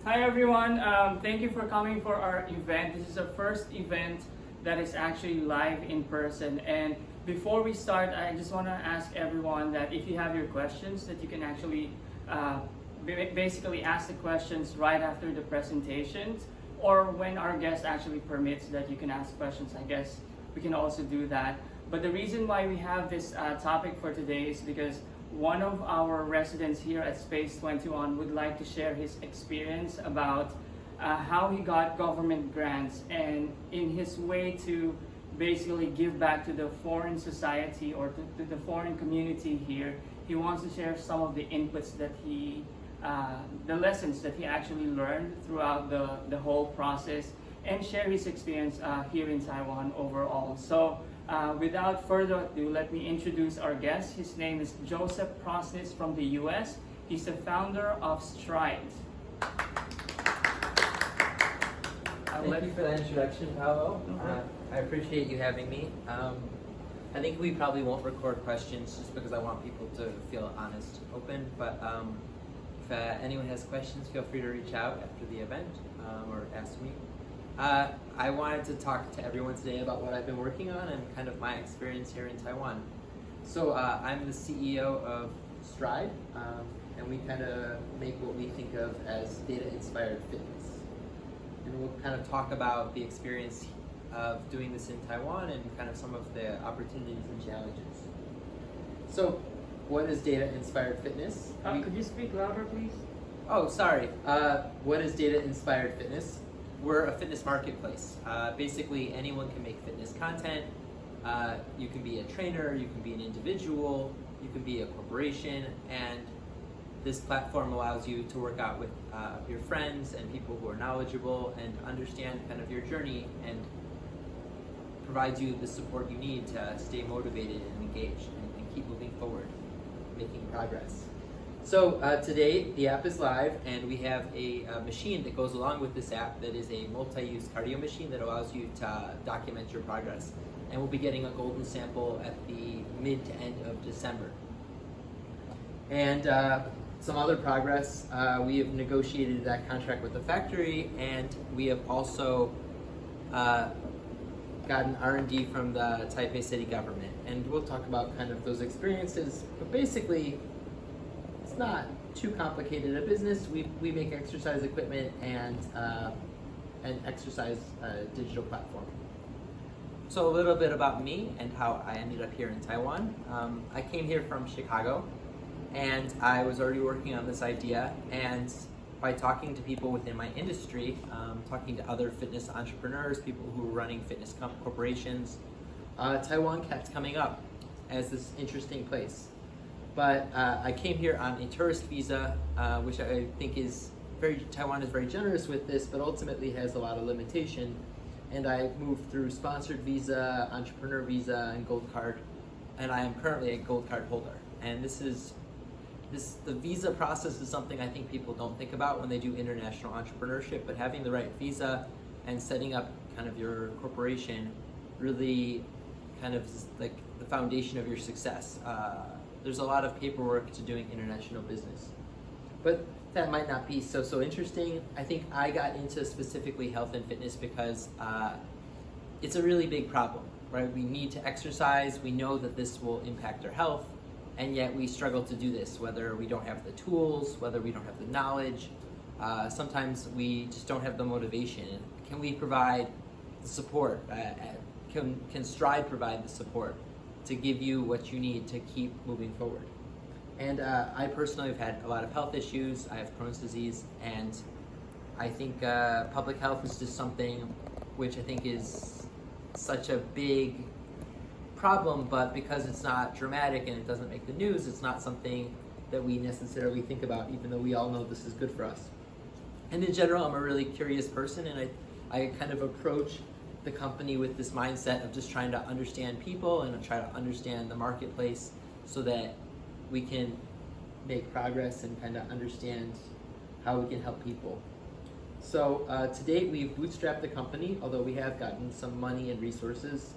Hi everyone, thank you for coming for our event. This is our first event that is actually live in person. And before we start, I just want to ask everyone that if you have your questions, that you can actually basically ask the questions right after the presentations, or when our guest actually permits that you can ask questions. I guess we can also do that. But the reason why we have this topic for today is because one of our residents here at Space 21 would like to share his experience about how he got government grants, and in his way to basically give back to the foreign society or to the foreign community here. He wants to share some of the inputs that the lessons that he actually learned throughout the whole process, and share his experience here in Taiwan overall. So without further ado, let me introduce our guest. His name is Joseph Prosnis from the US. He's the founder of Stride. Thank you for that introduction, Paolo. I appreciate you having me. I think we probably won't record questions just because I want people to feel honest, open, but if anyone has questions, feel free to reach out after the event or ask me. I wanted to talk to everyone today about what I've been working on and kind of my experience here in Taiwan. So I'm the CEO of Stride, and we kind of make what we think of as data-inspired fitness. And we'll kind of talk about the experience of doing this in Taiwan and kind of some of the opportunities and challenges. So what is data-inspired fitness? Could you speak louder, please? Oh, sorry. What is data-inspired fitness? We're a fitness marketplace. Basically, anyone can make fitness content. You can be a trainer, you can be an individual, you can be a corporation, and this platform allows you to work out with your friends and people who are knowledgeable and understand kind of your journey, and provides you the support you need to stay motivated and engaged and keep moving forward, making progress. So today the app is live, and we have a machine that goes along with this app that is a multi-use cardio machine that allows you to document your progress. And we'll be getting a golden sample at the mid to end of December. And some other progress, we have negotiated that contract with the factory, and we have also gotten R&D from the Taipei City government. And we'll talk about kind of those experiences, but basically, it's not too complicated a business. We make exercise equipment and an exercise digital platform. So a little bit about me and how I ended up here in Taiwan. I came here from Chicago, and I was already working on this idea, and by talking to people within my industry, talking to other fitness entrepreneurs, people who were running fitness corporations, Taiwan kept coming up as this interesting place. But I came here on a tourist visa, which I think Taiwan is very generous with this, but ultimately has a lot of limitation. And I moved through sponsored visa, entrepreneur visa, and gold card. And I am currently a gold card holder. And the visa process is something I think people don't think about when they do international entrepreneurship, but having the right visa and setting up kind of your corporation really kind of is like the foundation of your success. There's a lot of paperwork to doing international business, but that might not be so interesting. I think I got into specifically health and fitness because it's a really big problem, right? We need to exercise. We know that this will impact our health, and yet we struggle to do this, whether we don't have the tools, whether we don't have the knowledge. Sometimes we just don't have the motivation. Can we provide the support? Can Stride provide the support to give you what you need to keep moving forward? And I personally have had a lot of health issues. I have Crohn's disease, and I think public health is just something which I think is such a big problem, but because it's not dramatic and it doesn't make the news, it's not something that we necessarily think about, even though we all know this is good for us. And in general, I'm a really curious person, and I kind of approach the company with this mindset of just trying to understand people and try to understand the marketplace so that we can make progress and kind of understand how we can help people. So to date, we've bootstrapped the company, although we have gotten some money and resources.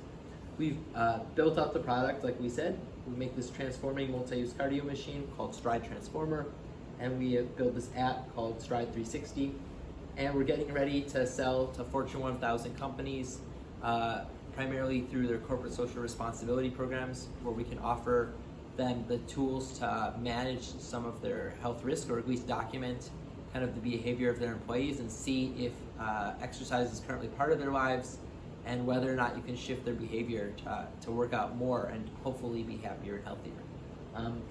We've built out the product, like we said. We make this transforming multi-use cardio machine called Stride Transformer, and we have built this app called Stride 360. and we're getting ready to sell to Fortune 1000 companies, primarily through their corporate social responsibility programs, where we can offer them the tools to manage some of their health risk, or at least document kind of the behavior of their employees and see if exercise is currently part of their lives, and whether or not you can shift their behavior to work out more and hopefully be happier and healthier.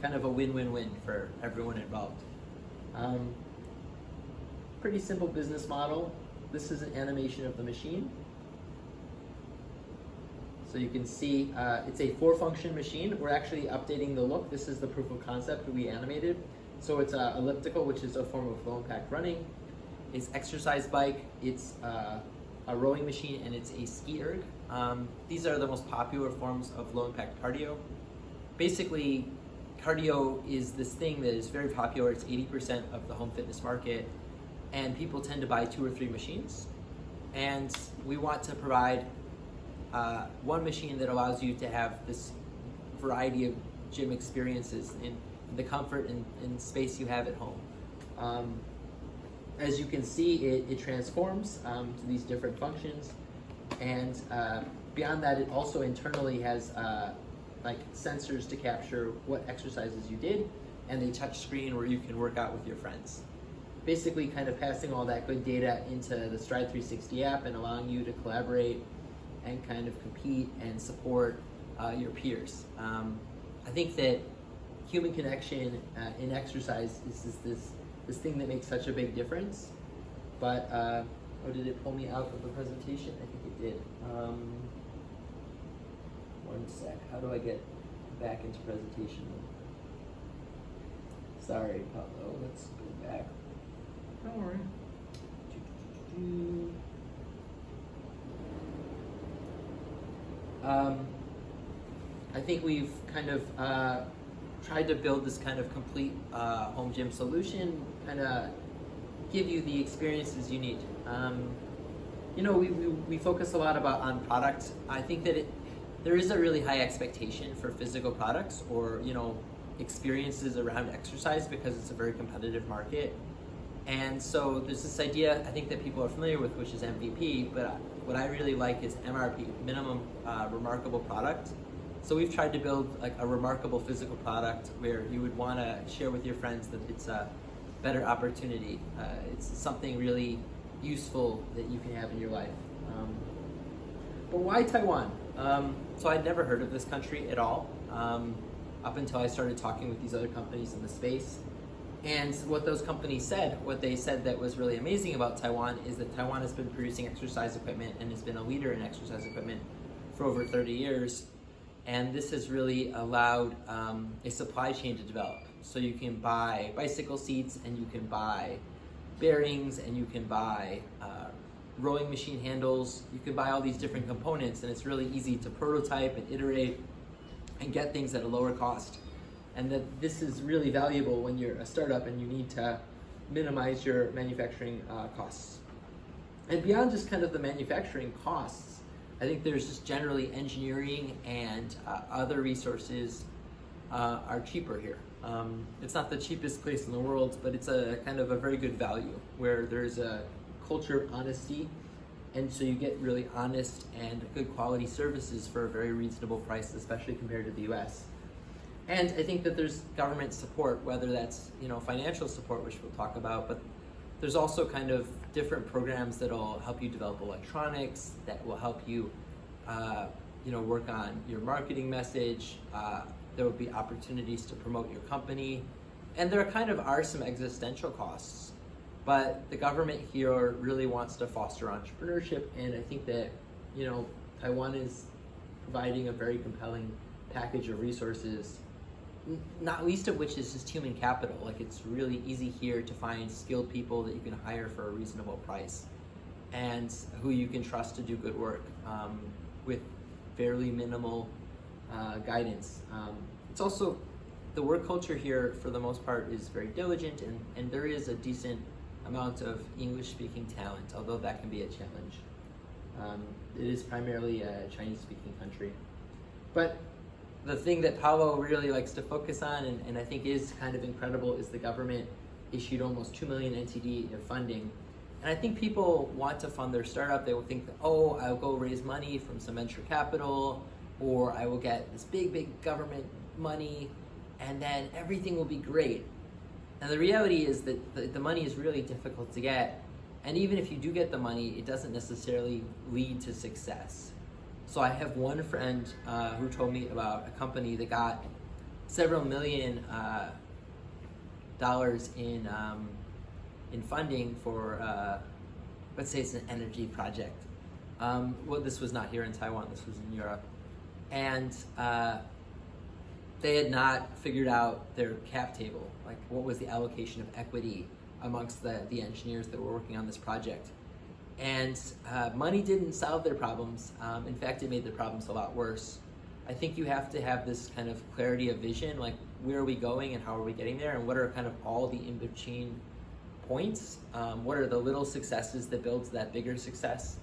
Kind of a win-win-win for everyone involved. Pretty simple business model. This is an animation of the machine. So you can see it's a 4-function machine. We're actually updating the look. This is the proof of concept that we animated. So it's elliptical, which is a form of low impact running. It's exercise bike, it's a rowing machine, and it's a ski erg. These are the most popular forms of low impact cardio. Basically, cardio is this thing that is very popular. It's 80% of the home fitness market, and people tend to buy 2 or 3 machines. And we want to provide one machine that allows you to have this variety of gym experiences in the comfort and space you have at home. As you can see, it transforms to these different functions, and beyond that, it also internally has like sensors to capture what exercises you did, and a touch screen where you can work out with your friends. Basically kind of passing all that good data into the Stride 360 app and allowing you to collaborate and kind of compete and support your peers. I think that human connection in exercise is this thing that makes such a big difference. But, oh, did it pull me out of the presentation? I think it did. One sec, how do I get back into presentation? Sorry, Pablo, let's go back. Don't worry. I think we've kind of tried to build this kind of complete home gym solution, kind of give you the experiences you need. You know, we focus a lot on product. I think that there is a really high expectation for physical products or, you know, experiences around exercise because it's a very competitive market. And so there's this idea I think that people are familiar with, which is MVP, but what I really like is MRP, minimum remarkable product. So we've tried to build like a remarkable physical product where you would want to share with your friends that it's a better opportunity. It's something really useful that you can have in your life. But why Taiwan? So I'd never heard of this country at all up until I started talking with these other companies in the space. And what those companies said, what they said that was really amazing about Taiwan is that Taiwan has been producing exercise equipment and has been a leader in exercise equipment for over 30 years. And this has really allowed a supply chain to develop. So you can buy bicycle seats, and you can buy bearings, and you can buy rowing machine handles. You can buy all these different components, and it's really easy to prototype and iterate and get things at a lower cost. And that this is really valuable when you're a startup and you need to minimize your manufacturing costs. And beyond just kind of the manufacturing costs, I think there's just generally engineering and other resources are cheaper here. It's not the cheapest place in the world, but it's a kind of a very good value where there's a culture of honesty, and so you get really honest and good quality services for a very reasonable price, especially compared to the US. And I think that there's government support, whether that's, you know, financial support, which we'll talk about, but there's also kind of different programs that'll help you develop electronics, that will help you, you know, work on your marketing message. There will be opportunities to promote your company. And there kind of are some existential costs, but the government here really wants to foster entrepreneurship. And I think that, you know, Taiwan is providing a very compelling package of resources, not least of which is just human capital. Like, it's really easy here to find skilled people that you can hire for a reasonable price and who you can trust to do good work with fairly minimal guidance. It's also, the work culture here for the most part is very diligent, and there is a decent amount of English-speaking talent, although that can be a challenge. It is primarily a Chinese-speaking country. But the thing that Paulo really likes to focus on, and I think is kind of incredible, is the government issued almost 2 million NTD in funding And I think people want to fund their startup. They will think that, oh, I'll go raise money from some venture capital, or I will get this big government money, and then everything will be great. And the reality is that the money is really difficult to get. And even if you do get the money, it doesn't necessarily lead to success. So I have one friend who told me about a company that got several million dollars in funding for, let's say it's an energy project. Well, this was not here in Taiwan, this was in Europe. And they had not figured out their cap table, like what was the allocation of equity amongst the engineers that were working on this project. And money didn't solve their problems. In fact, it made their problems a lot worse. I think you have to have this kind of clarity of vision, like where are we going and how are we getting there, and what are kind of all the in-between points? What are the little successes that builds that bigger success?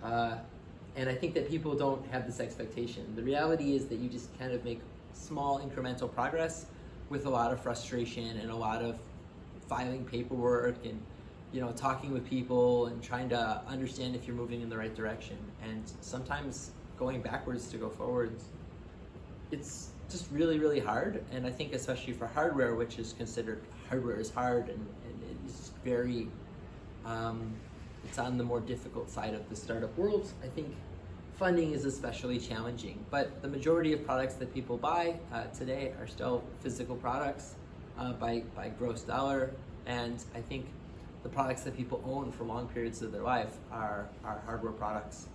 And I think that people don't have this expectation. The reality is that you just kind of make small incremental progress with a lot of frustration and a lot of filing paperwork and talking with people and trying to understand if you're moving in the right direction. And sometimes going backwards to go forwards, it's just really hard. And I think especially for hardware, which is considered hardware is hard and it's very it's on the more difficult side of the startup world. I think funding is especially challenging, but the majority of products that people buy today are still physical products by gross dollar, and I think the products that people own for long periods of their life are hardware products,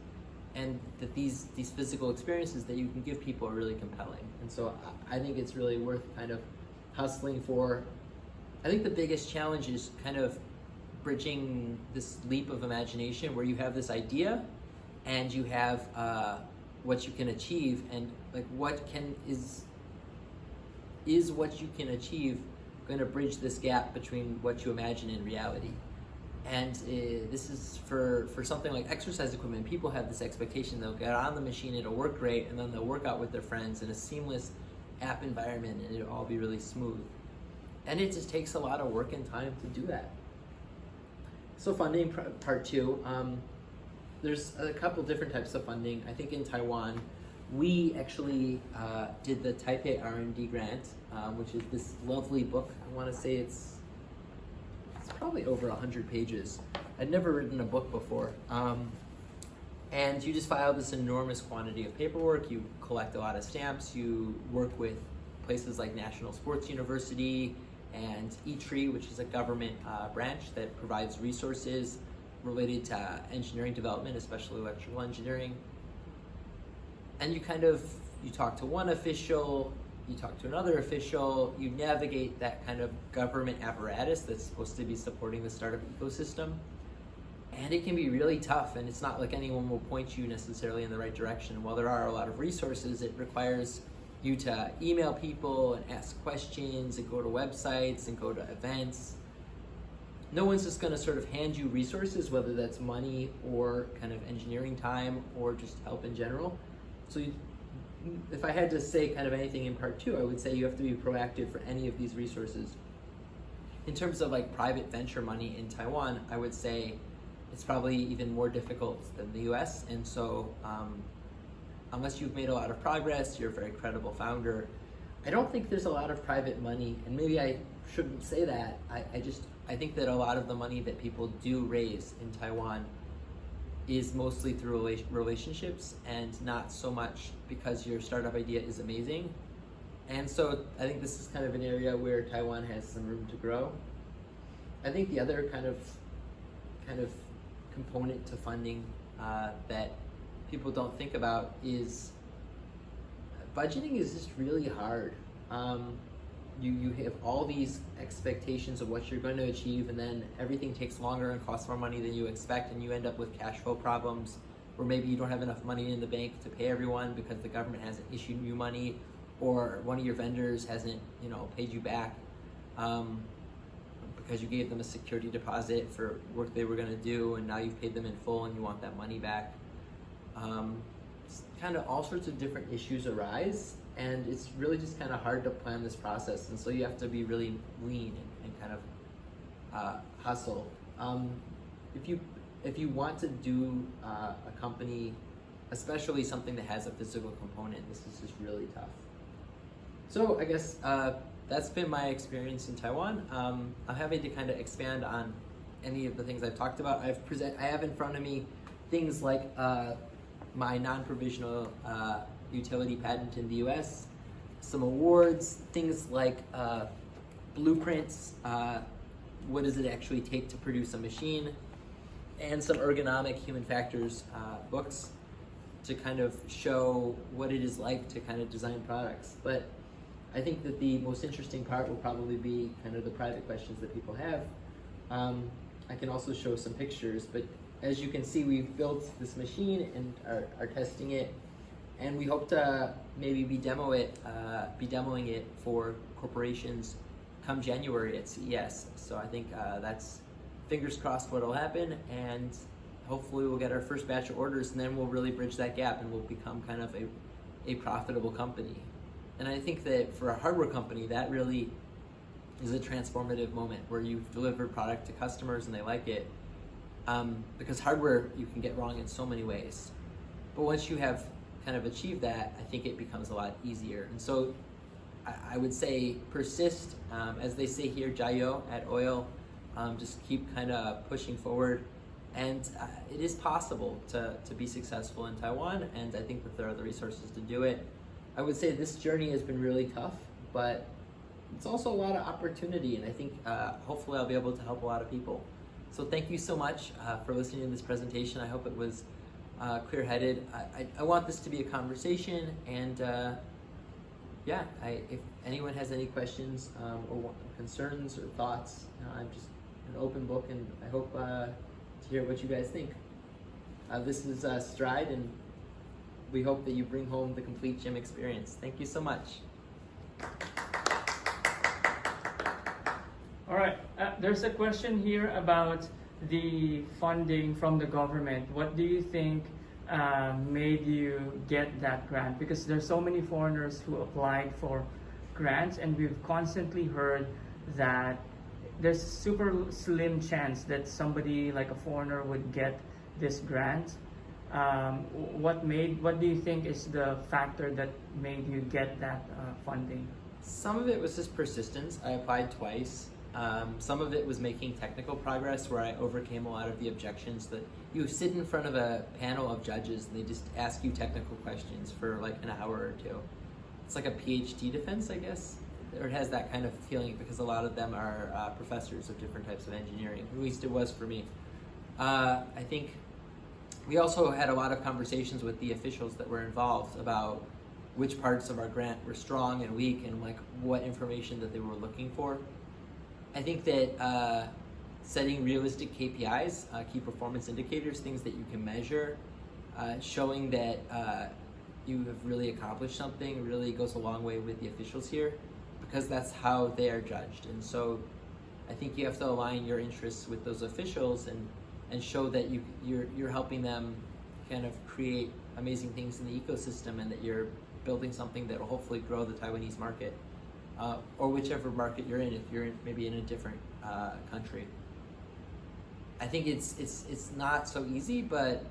and that these physical experiences that you can give people are really compelling. And so I think it's really worth kind of hustling for. I think the biggest challenge is kind of bridging this leap of imagination where you have this idea and you have what you can achieve, and like is what you can achieve going to bridge this gap between what you imagine and reality. And this is for something like exercise equipment. People have this expectation they'll get on the machine, it'll work great, and then they'll work out with their friends in a seamless app environment and it'll all be really smooth. And it just takes a lot of work and time to do that. So funding part two, there's a couple different types of funding. I think in Taiwan, we actually did the Taipei R&D grant, which is this lovely book. I want to say it's probably over 100 pages. I'd never written a book before. And you just file this enormous quantity of paperwork, you collect a lot of stamps, you work with places like National Sports University and E-Tree, which is a government branch that provides resources related to engineering development, especially electrical engineering. And you talk to one official, you talk to another official, you navigate that kind of government apparatus that's supposed to be supporting the startup ecosystem. And it can be really tough, and it's not like anyone will point you necessarily in the right direction. While there are a lot of resources, it requires you to email people and ask questions and go to websites and go to events. No one's just going to sort of hand you resources, whether that's money or kind of engineering time or just help in general. So if I had to say kind of anything in part two, I would say you have to be proactive for any of these resources. In terms of like private venture money in Taiwan, I would say it's probably even more difficult than the US. And so unless you've made a lot of progress, you're a very credible founder, I don't think there's a lot of private money. And maybe I shouldn't say that. I think that a lot of the money that people do raise in Taiwan is mostly through relationships and not so much because your startup idea is amazing. And so I think this is kind of an area where Taiwan has some room to grow. I think the other kind of component to funding that people don't think about is budgeting is just really hard. You have all these expectations of what you're going to achieve, and then everything takes longer and costs more money than you expect, and you end up with cash flow problems, or maybe you don't have enough money in the bank to pay everyone because the government hasn't issued you money, or one of your vendors hasn't, paid you back because you gave them a security deposit for work they were going to do, and now you've paid them in full and you want that money back. Kind of all sorts of different issues arise, and it's really just kind of hard to plan this process, and so you have to be really lean and kind of hustle. if you want to do a company, especially something that has a physical component, this is just really tough. So I guess that's been my experience in Taiwan. I'm happy to kind of expand on any of the things I've talked about. I have in front of me things like my non-provisional utility patent in the US, some awards, things like blueprints, what does it actually take to produce a machine, and some ergonomic human factors books to kind of show what it is like to kind of design products. But I think that the most interesting part will probably be kind of the private questions that people have. I can also show some pictures, but as you can see, we've built this machine and are testing it, and we hope to maybe be demoing it for corporations come January at CES. So I think that's fingers crossed what'll happen, and hopefully we'll get our first batch of orders, and then we'll really bridge that gap and we'll become kind of a profitable company. And I think that for a hardware company, that really is a transformative moment where you deliver product to customers and they like it. Because hardware you can get wrong in so many ways. But once you have kind of achieved that, I think it becomes a lot easier. And so I would say persist, as they say here, jayo at oil, just keep kind of pushing forward. And it is possible to be successful in Taiwan, and I think that there are the resources to do it. I would say this journey has been really tough, but it's also a lot of opportunity, and I think hopefully I'll be able to help a lot of people. So thank you so much for listening to this presentation. I hope it was clear-headed. I want this to be a conversation, and yeah, if anyone has any questions or concerns or thoughts, I'm just an open book, and I hope to hear what you guys think. This is Stride, and we hope that you bring home the complete gym experience. Thank you so much. All right, there's a question here about the funding from the government. What do you think made you get that grant? Because there's so many foreigners who applied for grants, and we've constantly heard that there's a super slim chance that somebody like a foreigner would get this grant. What do you think is the factor that made you get that funding? Some of it was just persistence. I applied twice. Some of it was making technical progress, where I overcame a lot of the objections that you sit in front of a panel of judges and they just ask you technical questions for like an hour or two. It's like a PhD defense, I guess, or it has that kind of feeling, because a lot of them are professors of different types of engineering. At least it was for me. I think we also had a lot of conversations with the officials that were involved about which parts of our grant were strong and weak, and like what information that they were looking for. I think that setting realistic KPIs, key performance indicators, things that you can measure, showing that you have really accomplished something really goes a long way with the officials here, because that's how they are judged. And so I think you have to align your interests with those officials and show that you're helping them kind of create amazing things in the ecosystem, and that you're building something that will hopefully grow the Taiwanese market. Or whichever market you're in, if you're maybe in a different country. I think it's not so easy, but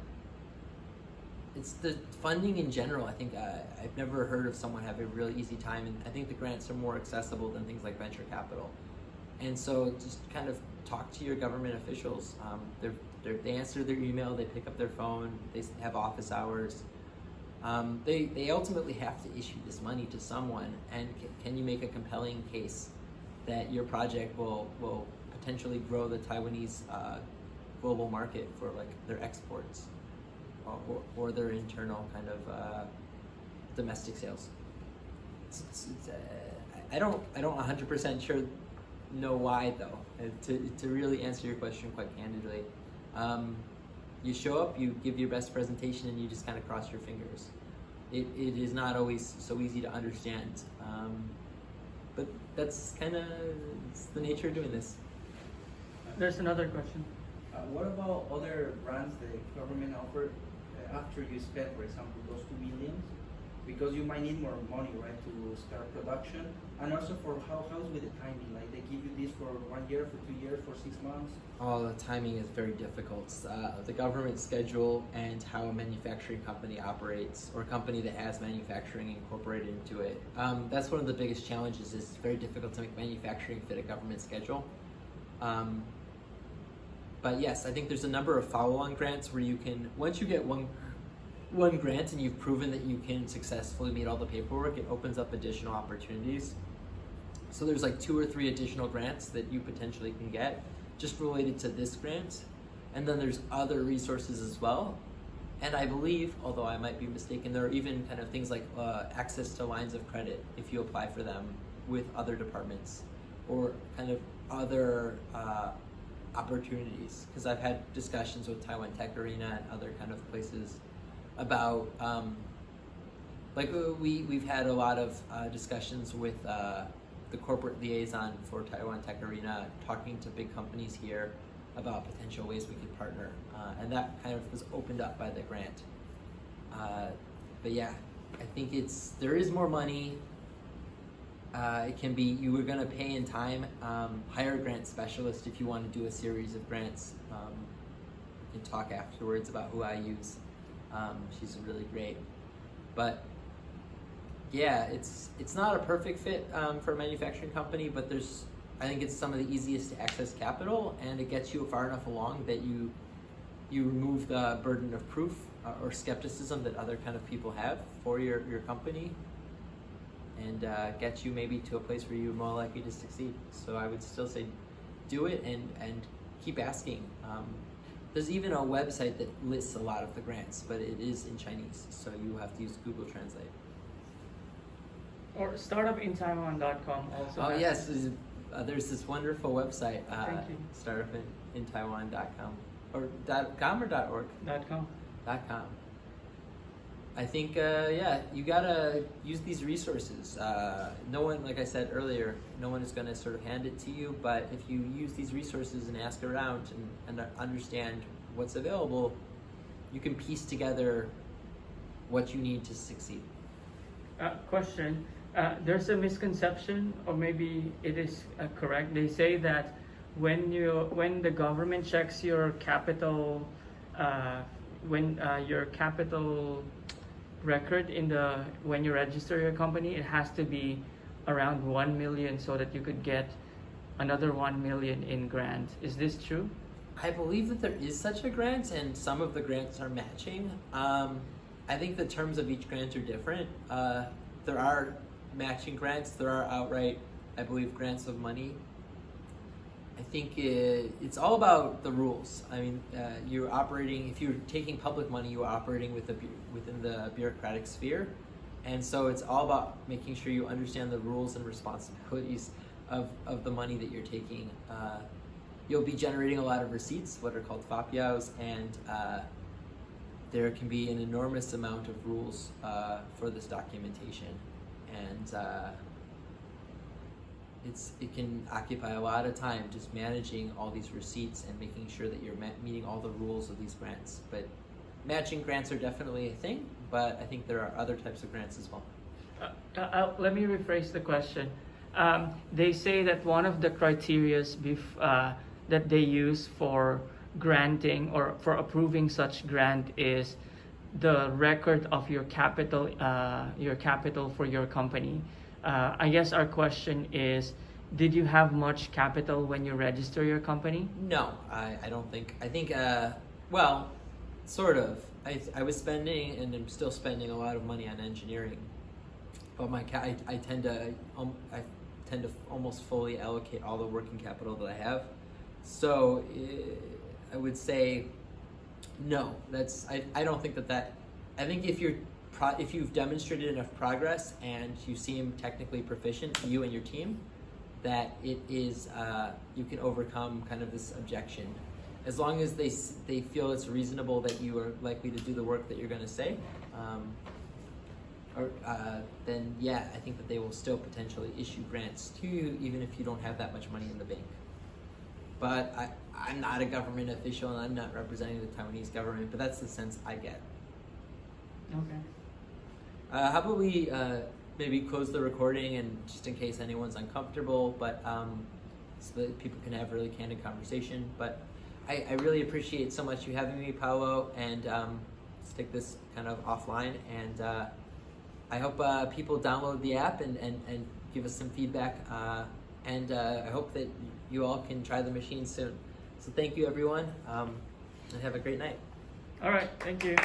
it's the funding in general. I think I've never heard of someone have a really easy time, and I think the grants are more accessible than things like venture capital. And so just kind of talk to your government officials. They answer their email, they pick up their phone, they have office hours. They ultimately have to issue this money to someone, and can you make a compelling case that your project will potentially grow the Taiwanese global market for like their exports or their internal kind of domestic sales? I don't 100% sure know why though. To really answer your question quite candidly. You show up, you give your best presentation, and you just kind of cross your fingers. It is not always so easy to understand, but that's kind of the nature of doing this. There's another question. What about other grants the government offered after you spent, for example, those 2 million? because you might need more money, right, to start production, and also for how's with the timing, like they give you this for 1 year, for 2 years, for 6 months. Oh, the timing is very difficult. The government schedule and how a manufacturing company operates, or a company that has manufacturing incorporated into it. That's one of the biggest challenges. It's very difficult to make manufacturing fit a government schedule. But yes, I think there's a number of follow-on grants where you can, once you get one grant and you've proven that you can successfully meet all the paperwork, it opens up additional opportunities. So there's like 2 or 3 additional grants that you potentially can get just related to this grant. And then there's other resources as well. And I believe, although I might be mistaken, there are even kind of things like access to lines of credit if you apply for them with other departments, or kind of other opportunities. Because I've had discussions with Taiwan Tech Arena and other kind of places about, we've had a lot of discussions with the corporate liaison for Taiwan Tech Arena, talking to big companies here about potential ways we could partner, and that kind of was opened up by the grant. But yeah, I think there is more money. It can be, you were gonna pay in time, hire a grant specialist if you want to do a series of grants. We can talk afterwards about who I use. She's really great. But yeah, it's not a perfect fit for a manufacturing company, but I think it's some of the easiest to access capital, and it gets you far enough along that you remove the burden of proof or skepticism that other kind of people have for your company, and get you maybe to a place where you're more likely to succeed. So I would still say do it and keep asking. There's even a website that lists a lot of the grants, but it is in Chinese, so you have to use Google Translate. Or startupintaiwan.com also. Oh yes, there's this wonderful website, Thank you. startupintaiwan.com, or .com or .org? .com. .com. I think, you gotta use these resources. No one, like I said earlier, no one is gonna sort of hand it to you, but if you use these resources and ask around and understand what's available, you can piece together what you need to succeed. Question. There's a misconception, or maybe it is correct. They say that when the government checks your capital, your capital record when you register your company, it has to be around 1 million so that you could get another 1 million in grant. Is this true? I believe that there is such a grant, and some of the grants are matching. I think the terms of each grant are different. There are matching grants, there are outright, I believe, grants of money. I think it's all about the rules. I mean, you're operating, if you're taking public money, you're operating within the bureaucratic sphere. And so it's all about making sure you understand the rules and responsibilities of the money that you're taking. You'll be generating a lot of receipts, what are called FAPIAOs, and there can be an enormous amount of rules for this documentation. And it can occupy a lot of time just managing all these receipts and making sure that you're meeting all the rules of these grants. But matching grants are definitely a thing, but I think there are other types of grants as well. Let me rephrase the question. They say that one of the criteria that they use for granting or for approving such grant is the record of your capital for your company. I guess our question is, did you have much capital when you register your company? No, I don't think. I think, well, sort of. I was spending, and I'm still spending, a lot of money on engineering, but I tend to almost fully allocate all the working capital that I have. So I would say no. I don't think that. I think if you've demonstrated enough progress and you seem technically proficient, you and your team, that it is you can overcome kind of this objection, as long as they feel it's reasonable that you are likely to do the work that you're going to say. Then yeah, I think that they will still potentially issue grants to you, even if you don't have that much money in the bank. But I'm not a government official, and I'm not representing the Taiwanese government, but that's the sense I get. Okay. How about we maybe close the recording, and just in case anyone's uncomfortable, but so that people can have really candid conversation. But I really appreciate so much you having me, Paolo, and let's take this kind of offline. And I hope people download the app and give us some feedback. And I hope that you all can try the machine soon. So thank you, everyone, and have a great night. All right, thank you.